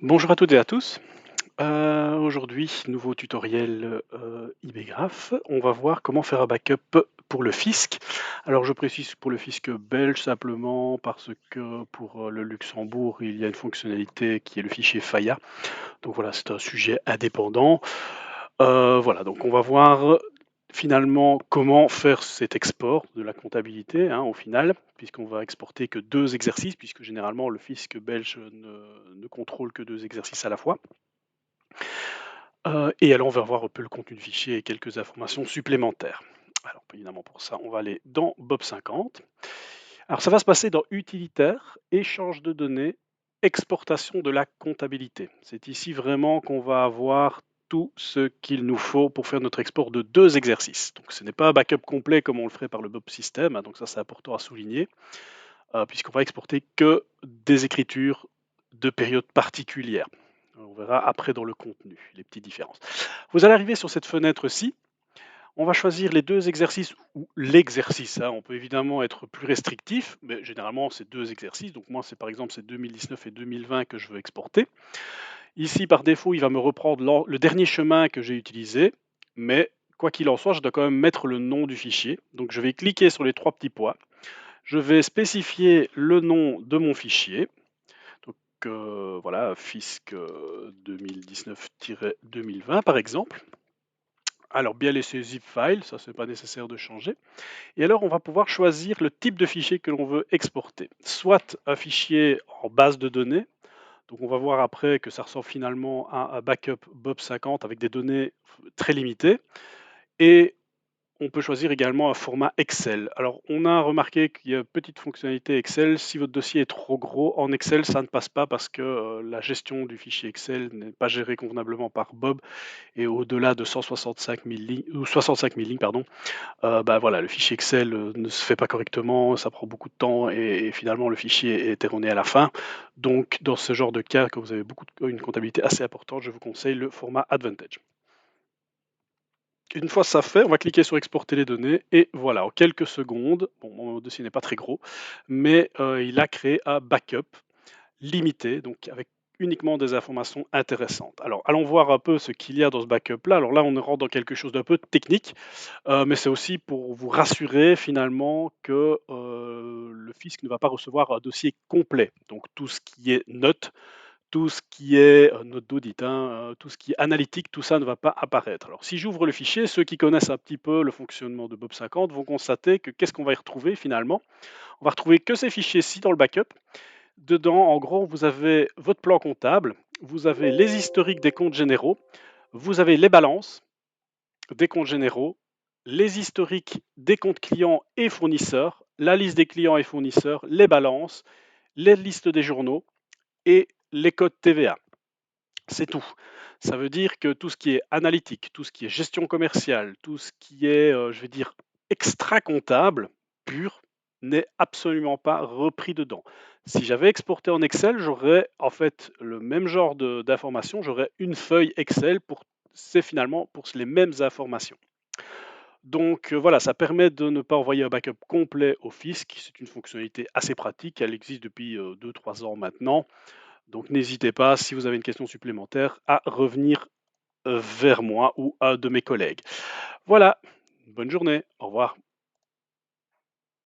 Bonjour à toutes et à tous. Aujourd'hui, nouveau tutoriel, IBgraph. On va voir comment faire un backup pour le fisc. Alors je précise pour le fisc belge simplement parce que pour, le Luxembourg, il y a une fonctionnalité qui est le fichier FAIA. Donc voilà, c'est un sujet indépendant. Voilà, donc on va voir finalement comment faire cet export de la comptabilité, hein, au final, puisqu'on va exporter que 2 exercices, puisque généralement le fisc belge ne contrôle que 2 exercices à la fois. Et alors on va voir un peu le contenu du fichier et quelques informations supplémentaires. Alors évidemment pour ça, on va aller dans Bob 50. Alors ça va se passer dans Utilitaire, échange de données, exportation de la comptabilité. C'est ici vraiment qu'on va avoir tout ce qu'il nous faut pour faire notre export de 2 exercices. Donc ce n'est pas un backup complet comme on le ferait par le Bob System, hein, donc ça c'est important à souligner, puisqu'on va exporter que des écritures de périodes particulières. On verra après dans le contenu les petites différences. Vous allez arriver sur cette fenêtre-ci. On va choisir les 2 exercices ou l'exercice, hein. On peut évidemment être plus restrictif, mais généralement c'est 2 exercices. Donc moi, c'est par exemple c'est 2019 et 2020 que je veux exporter. Ici, par défaut, il va me reprendre le dernier chemin que j'ai utilisé, mais quoi qu'il en soit, je dois quand même mettre le nom du fichier. Donc je vais cliquer sur les 3 petits points. Je vais spécifier le nom de mon fichier. Donc voilà, fisc 2019-2020 par exemple. Alors bien laisser zip file, ça c'est pas nécessaire de changer. Et alors on va pouvoir choisir le type de fichier que l'on veut exporter. Soit un fichier en base de données, donc on va voir après que ça ressemble finalement à un backup Bob 50 avec des données très limitées. Et on peut choisir également un format Excel. Alors, on a remarqué qu'il y a une petite fonctionnalité Excel. Si votre dossier est trop gros, en Excel, ça ne passe pas parce que la gestion du fichier Excel n'est pas gérée convenablement par Bob. Et au-delà de 165 000 lignes, ou 65 000 lignes, pardon, bah voilà, le fichier Excel ne se fait pas correctement, ça prend beaucoup de temps et finalement le fichier est erroné à la fin. Donc, dans ce genre de cas, quand vous avez une comptabilité assez importante, je vous conseille le format Advantage. Une fois ça fait, on va cliquer sur exporter les données et voilà, en quelques secondes, bon, mon dossier n'est pas très gros, mais il a créé un backup limité, donc avec uniquement des informations intéressantes. Alors, allons voir un peu ce qu'il y a dans ce backup-là. Alors là, on rentre dans quelque chose d'un peu technique, mais c'est aussi pour vous rassurer finalement que le fisc ne va pas recevoir un dossier complet. Donc tout ce qui est notes, tout ce qui est note d'audit, hein, tout ce qui est analytique, tout ça ne va pas apparaître. Alors si j'ouvre le fichier, ceux qui connaissent un petit peu le fonctionnement de Bob 50 vont constater que qu'est-ce qu'on va y retrouver finalement? On va retrouver que ces fichiers-ci dans le backup. Dedans, en gros, vous avez votre plan comptable, vous avez les historiques des comptes généraux, vous avez les balances des comptes généraux, les historiques des comptes clients et fournisseurs, la liste des clients et fournisseurs, les balances, les listes des journaux et les codes TVA. C'est tout. Ça veut dire que tout ce qui est analytique, tout ce qui est gestion commerciale, tout ce qui est, je vais dire, extra-comptable pur, n'est absolument pas repris dedans. Si j'avais exporté en Excel, j'aurais en fait le même genre d'informations, j'aurais une feuille Excel pour c'est finalement pour les mêmes informations. Donc voilà, ça permet de ne pas envoyer un backup complet au fisc. C'est une fonctionnalité assez pratique, elle existe depuis 2-3 ans maintenant. Donc n'hésitez pas, si vous avez une question supplémentaire, à revenir vers moi ou un de mes collègues. Voilà, bonne journée, au revoir.